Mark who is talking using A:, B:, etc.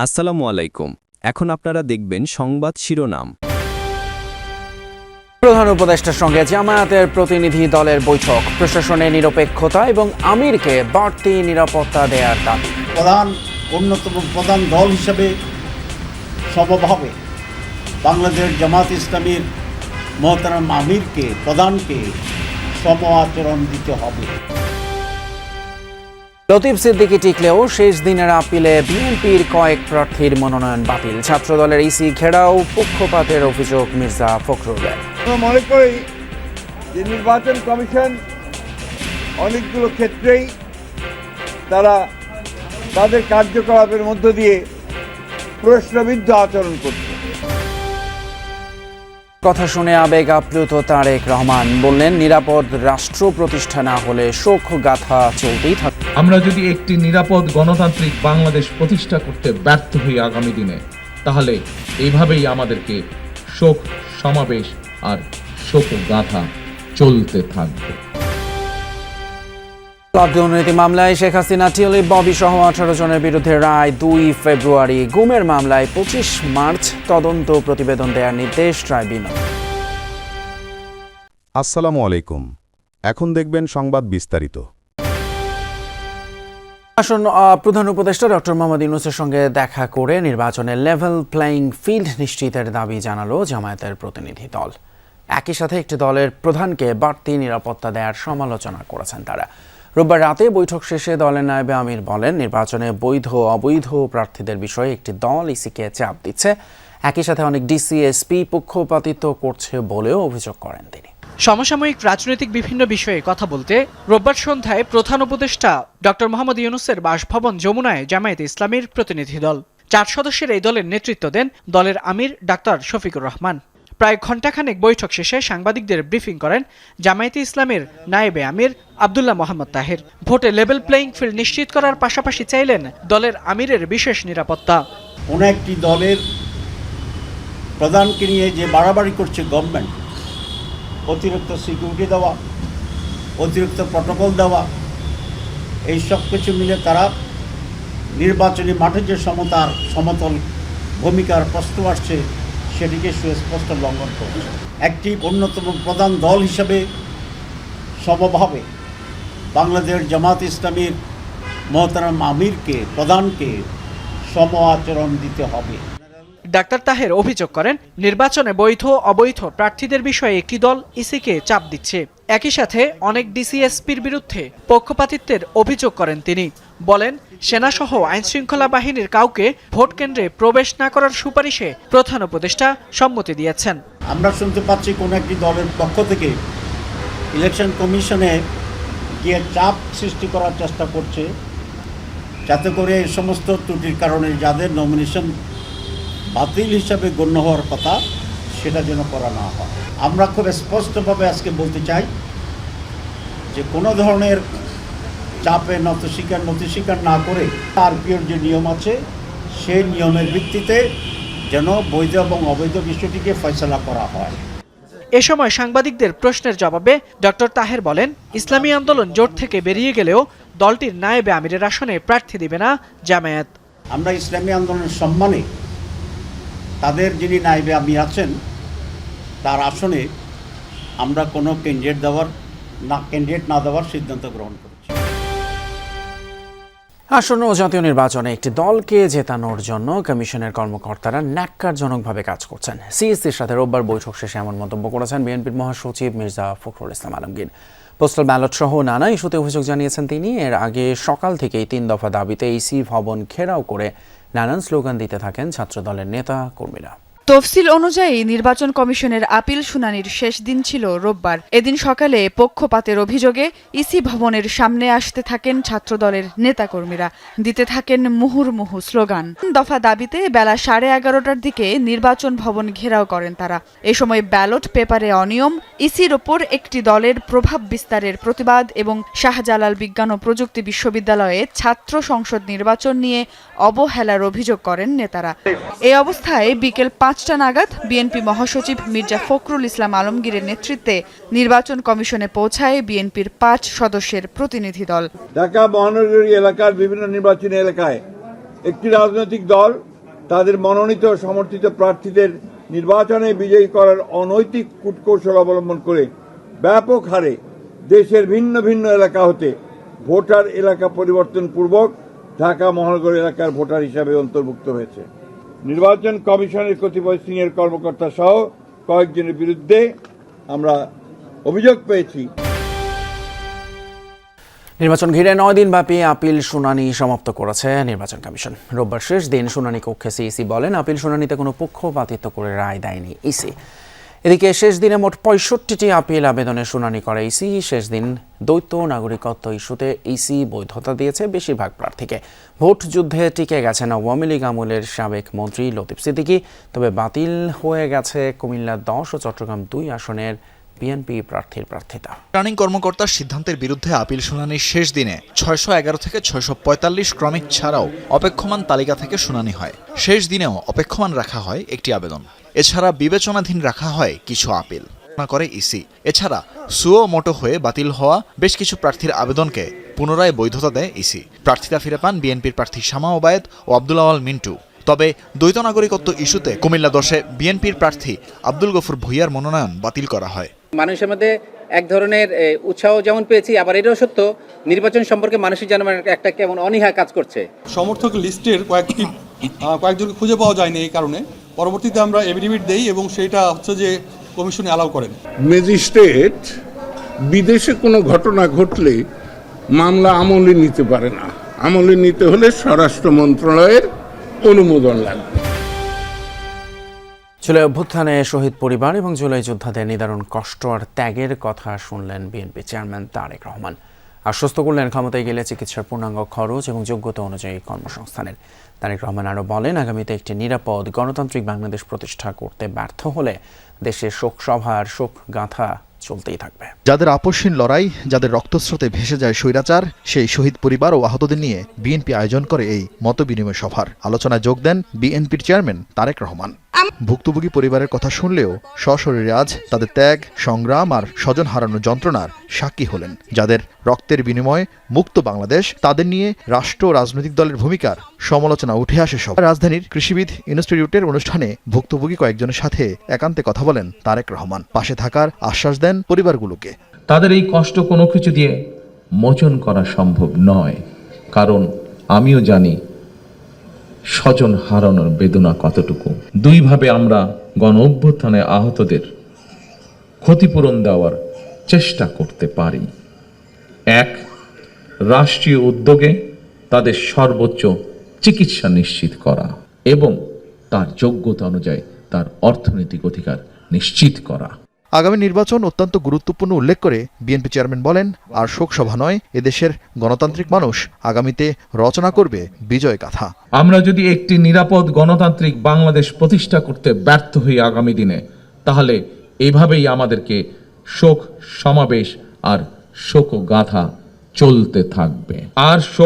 A: আসসালামু আলাইকুম। এখন আপনারা দেখবেন সংবাদ শিরোনাম।
B: প্রধান উপদেষ্টার সঙ্গে জামায়াতের প্রতিনিধি দলের বৈঠক, প্রশাসনের নিরপেক্ষতা এবং আমিরকে বাড়তি নিরাপত্তা দেওয়ার দাবি।
C: অন্যতম প্রধান দল হিসেবে সমভাবে বাংলাদেশ জামাত ইসলামীর মহতারাম আমিরকে প্রধানকে সম আচরণ দিতে হবে।
B: লতিফ সিদ্দিকী টিকলেও শেষ দিনের আপিলে বিএনপির কয়েক প্রার্থীর মনোনয়ন বাতিল। ছাত্রদলের ইসি ঘেরাও, পক্ষপাতের অভিযোগ মির্জা ফখরুলের।
D: আমরা মনে করি যে নির্বাচন কমিশন অনেকগুলো ক্ষেত্রেই তারা তাদের কার্যকলাপের মধ্য দিয়ে প্রশ্নবিদ্ধ আচরণ করছে।
B: কথা শুনে আবেগ আপ্লুত তারেক রহমান বললেন, নিরাপদ রাষ্ট্র প্রতিষ্ঠা না হলে শোক গাথা চলতেই থাকবে।
E: আমরা যদি একটি নিরাপদ গণতান্ত্রিক বাংলাদেশ প্রতিষ্ঠা করতে ব্যর্থ হই আগামী দিনে, তাহলে এইভাবেই আমাদেরকে শোক সমাবেশ আর শোক গাথা চলতে থাকবে।
B: দুর্নীতি মামলায় শেখ হাসিনা, টিউলিপ, ববি সহ 18 জনের বিরুদ্ধে রায় 2 ফেব্রুয়ারি। গুমের মামলায় 25 মার্চ তদন্ত প্রতিবেদন দেওয়ার নির্দেশ ট্রাইব্যুনাল।
F: আসসালামু আলাইকুম। এখন দেখবেন সংবাদ বিস্তারিত।
B: প্রধান উপদেষ্টা ডক্টর মোহাম্মদ ইউনূসের সঙ্গে দেখা করে নির্বাচনে লেভেল প্লেইং ফিল্ড নিশ্চিতের দাবি জানালো জামায়াতের প্রতিনিধি দল। একই সাথে একটি দলের প্রধানকে বাড়তি নিরাপত্তা দেওয়ার সমালোচনা করেছেন তারা। রোববার রাতে বৈঠক শেষে দলের নায়েবে আমির বলেন, নির্বাচনে বৈধ অবৈধ প্রার্থীদের বিষয়ে একটি দল ইসিকে চাপ দিচ্ছে। একই সাথে অনেক ডিসি, এসপি পক্ষপাতিত্ব করছে বলেও অভিযোগ করেন তিনি।
G: সমসাময়িক রাজনৈতিক বিভিন্ন বিষয়ে কথা বলতে রোববার সন্ধ্যায় প্রধান উপদেষ্টা ডক্টর মোহাম্মদ ইউনূসের বাসভবন যমুনায় জামায়াতে ইসলামীর প্রতিনিধি দল 4 সদস্যের এই দলের নেতৃত্ব দেন দলের আমির ডাক্তার শফিকুর রহমান। প্রায় ঘণ্টাখানেক বৈঠক শেষে সাংবাদিকদের ব্রিফিং করেন জামায়াতে ইসলামের নায়েবে আমির আব্দুল্লাহ মোহাম্মদ তাহের। ভোটে লেভেল প্লেইং ফিল্ড নিশ্চিত করার পাশাপাশি চাইলেন দলের আমিরের বিশেষ নিরাপত্তা।
C: কোনো একটি দলের প্রধানকে নিয়ে যে বাড়াবাড়ি করছে গভর্নমেন্ট, অতিরিক্ত সিকিউরিটি দেওয়া, অতিরিক্ত প্রটোকল দেওয়া, এই সব কিছু মিলে তারা নির্বাচনী মাঠে যে সমতল ভূমিকার প্রশ্ন আসছে সেটিকে সুস্পষ্ট লঙ্ঘন করছে। একটি অন্যতম প্রধান দল হিসেবে সমভাবে বাংলাদেশ জামাত ইসলামীর মহতারাম আমিরকে প্রধানকে সম আচরণ দিতে হবে।
G: ডাক্তার তাহের অভিযোগ করেন, নির্বাচনে বৈধ অবৈধ প্রার্থীদের বিষয়ে একটি দল ইসিকে চাপ দিচ্ছে। একই সাথে অনেক ডিসিএসপির বিরুদ্ধে পক্ষপাতিত্বের অভিযোগ করেন তিনি। বলেন, সেনাসহ আইনশৃঙ্খলা বাহিনীর কাউকে ভোট কেন্দ্রে প্রবেশ না করার সুপারিশে প্রধান উপদেষ্টা সম্মতি দিয়েছেন।
C: আমরা শুনতে পাচ্ছি কোনো একটি দলের পক্ষ থেকে ইলেকশন কমিশনে গিয়ে চাপ সৃষ্টি করার চেষ্টা করছে, যাতে করে এই সমস্ত ত্রুটির কারণে যাদের নমিনেশন বাতিল হিসাবে গণ্য হওয়ার কথা সেটা যেন করা না হয়। আমরা খুব স্পষ্টভাবে আজকে বলতে চাই যে কোনো ধরনের চাপে নতি স্বীকার না করে আরপিওর যে নিয়ম আছে সেই নিয়মের ভিত্তিতে যেন বৈধ এবং অবৈধ বিষয়টিকে ফয়সালা করা হয়।
G: এ সময় সাংবাদিকদের প্রশ্নের জবাবে ডক্টর তাহের বলেন, ইসলামী আন্দোলন জোট থেকে বেরিয়ে গেলেও দলটির নায়েবে আমিরের আসনে প্রার্থী দিবে না জামায়াত।
C: আমরা ইসলামী আন্দোলনের সম্মানে তাদের যিনি নায়েবে আমির আছেন তার আসনে আমরা কোনো ক্যান্ডিডেট না দেওয়ার সিদ্ধান্ত গ্রহণ করেছি।
B: আসন্ন জাতীয় নির্বাচনে একটি দলকে জেতানোর জন্য কমিশনের কর্মকর্তারা ন্যাক্কারজনকভাবে কাজ করছেন। সিএসসির সাথে রোববার বৈঠক শেষে এমন মন্তব্য করেছেন বিএনপির মহাসচিব মির্জা ফখরুল ইসলাম আলমগীর। পোস্টাল ব্যালট সহ নানা ইস্যুতে অভিযোগ জানিয়েছেন তিনি। এর আগে সকাল থেকেই 3 দফা দাবিতে ইসি ভবন ঘেরাও করে নানান স্লোগান দিতে থাকেন ছাত্রদলের নেতা কর্মীরা।
H: তফসিল অনুযায়ী নির্বাচন কমিশনের আপিল শুনানির শেষ দিন ছিল রোববার। এদিন সকালে পক্ষপাতের অভিযোগে ইসি ভবনের সামনে আসতে থাকেন ছাত্রদলের নেতাকর্মীরা, দিতে থাকেন মুহুর্মুহু স্লোগান। দফা দাবিতে বেলা 11:30টার দিকে নির্বাচন ভবন ঘেরাও করেন তারা। এ সময় ব্যালট পেপারে অনিয়ম, ইসির ওপর একটি দলের প্রভাব বিস্তারের প্রতিবাদ এবং শাহজালাল বিজ্ঞান ও প্রযুক্তি বিশ্ববিদ্যালয়ে ছাত্র সংসদ নির্বাচন নিয়ে অবহেলার অভিযোগ করেন নেতারা। এই অবস্থায় বিকেল 5টা নাগাদ বিএনপি মহাসচিব মির্জা ফখরুল ইসলাম আলমগীরের নেতৃত্বে নির্বাচন কমিশনে পৌঁছায় বিএনপির 5 সদস্যের প্রতিনিধি দল।
D: ঢাকা মহানগরী এলাকার বিভিন্ন নির্বাচনী এলাকায় একটি রাজনৈতিক দল তাদের মনোনীত সমর্থিত প্রার্থীদের নির্বাচনে বিজয়ী করার অনৈতিক কূটকৌশল অবলম্বন করে ব্যাপক হারে দেশের ভিন্ন ভিন্ন এলাকা হতে ভোটার এলাকা পরিবর্তন পূর্বক ঢাকা মহানগর এলাকার ভোটার হিসাবে অন্তর্ভুক্ত হয়েছে। নির্বাচন কমিশনের কতিপয় সিনিয়র কর্মকর্তা সহ কয়েকজনের বিরুদ্ধে আমরা অভিযোগ পেয়েছি।
B: নির্বাচন ঘিরে 9 দিন ব্যাপী আপিল শুনানি সমাপ্ত করেছে নির্বাচন কমিশন। রোববার শেষ দিন শুনানি কক্ষে সিইসি বলেন, আপিল শুনানিতে কোনো পক্ষপাতিত্ব করে রায় দেয়নি ইসি। এদিকে শেষ দিনে মোট 65টি আপিল আবেদনের শুনানি করে ইসি। শেষ দিন দ্বৈত নাগরিকত্ব ইস্যুতে ইসি বৈধতা দিয়েছে বেশিরভাগ প্রার্থীকে। ভোট যুদ্ধে টিকে গেছেন আওয়ামী লীগ আমলের সাবেক মন্ত্রী লতিফ সিদ্দিকী, তবে বাতিল হয়ে গেছে কুমিল্লা 10 ও চট্টগ্রাম 2 আসনের বিএনপি প্রার্থীর প্রার্থিতা।
I: রিটার্নিং কর্মকর্তার সিদ্ধান্তের বিরুদ্ধে আপিল শুনানির শেষ দিনে 611 থেকে 645 ক্রমিক ছাড়াও অপেক্ষমান তালিকা থেকে শুনানি হয়। শেষ দিনেও অপেক্ষমান রাখা হয় একটি আবেদন। এছাড়া বিবেচনাধীন রাখা হয় কিছু আপিল করে ইসি। এছাড়া সুও মোটো হয়ে বাতিল হওয়া বেশ কিছু প্রার্থীর আবেদনকে পুনরায় বৈধতা দেয় ইসি। প্রার্থীরা ফিরে পান বিএনপির প্রার্থী শামা ওবায়েদ ও আব্দুল আওয়াল মিন্টু। তবে দ্বৈত নাগরিকত্ব ইস্যুতে কুমিল্লা 10 বিএনপির প্রার্থী আব্দুল গফুর ভুইয়ার মনোনয়ন বাতিল করা হয়।
J: মানুষের মধ্যে এক ধরনের উৎসাহ যেমন পেয়েছি, আবার এটাও সত্য নির্বাচন সম্পর্কে মানুষের যেন একটা কেমন অনীহা কাজ করছে।
K: সমর্থক লিস্টের কয়েকজনকে খুঁজে পাওয়া যায়নি, এই কারণে পরবর্তীতে আমরা এফিডেভিট দেই এবং সেটা হচ্ছে যে কমিশনে অ্যালাউ করেন।
L: ম্যাজিস্ট্রেট বিদেশে কোনো ঘটনা ঘটলে মামলা আমলে নিতে পারে না। আমলে নিতে হলে স্বরাষ্ট্র মন্ত্রণালয়ের অনুমোদন লাগবে।
B: জুলাই অভ্যুত্থানে শহীদ পরিবার এবং জুলাই যোদ্ধাদের নিদারুণ কষ্ট আর ত্যাগের কথা শুনলেন বিএনপি চেয়ারম্যান তারেক রহমান। আশ্বস্ত করলেন ক্ষমতায় গেলে চিকিৎসার পূর্ণাঙ্গ খরচ এবং যোগ্যতা অনুযায়ী কর্মসংস্থানের। তারেক রহমান আরও বলেন, আগামীতে একটি নিরাপদ গণতান্ত্রিক বাংলাদেশ প্রতিষ্ঠা করতে ব্যর্থ হলে দেশে শোক সভার শোক গাথা চলতেই থাকবে।
I: যাদের আপসহীন লড়াই, যাদের রক্তস্রোতে ভেসে যায় স্বৈরাচার, সেই শহীদ পরিবার ও আহতদের নিয়ে বিএনপি আয়োজন করে এই মতবিনিময় সভার। আলোচনায় যোগ দেন বিএনপির চেয়ারম্যান তারেক রহমান। ভুক্তভোগী পরিবারের কথা শুনলেও সশরীরে আজ তাদের ত্যাগ, সংগ্রাম আর স্বজন হারানোর যন্ত্রণার সাক্ষী হলেন। যাদের রক্তের বিনিময়ে মুক্ত বাংলাদেশ, তাদের নিয়ে রাষ্ট্র ও রাজনৈতিক দলের ভূমিকার সমালোচনা উঠে আসে সব। রাজধানীর কৃষিবিদ ইনস্টিটিউটের অনুষ্ঠানে ভুক্তভোগী কয়েকজনের সাথে একান্তে কথা বলেন তারেক রহমান। পাশে থাকার আশ্বাস দেন পরিবারগুলোকে।
E: তাদের এই কষ্ট কোনো কিছু দিয়ে মোচন করা সম্ভব নয়, কারণ আমিও জানি স্বজন হারানোর বেদনা কতটুকু। দুইভাবে আমরা গণ অভ্যুত্থানে আহতদের ক্ষতিপূরণ দেওয়ার চেষ্টা করতে পারি। এক, রাষ্ট্রীয় উদ্যোগে তাদের সর্বোচ্চ চিকিৎসা নিশ্চিত করা এবং তার যোগ্যতা অনুযায়ী তার অর্থনৈতিক অধিকার নিশ্চিত করা।
I: আগামী নির্বাচন অত্যন্ত গুরুত্বপূর্ণ উল্লেখ করে বিএনপি চেয়ারম্যান বলেন, আর শোকসভা নয়, এদেশের গণতান্ত্রিক মানুষ আগামীতে রচনা করবে বিজয় গাথা।
E: আমরা যদি একটি নিরাপদ গণতান্ত্রিক বাংলাদেশ প্রতিষ্ঠা করতে ব্যর্থ হই আগামী দিনে, তাহলে এভাবেই আমাদেরকে শোক সমাবেশ আর শোকগাথা চলতে থাকবে। আর শোক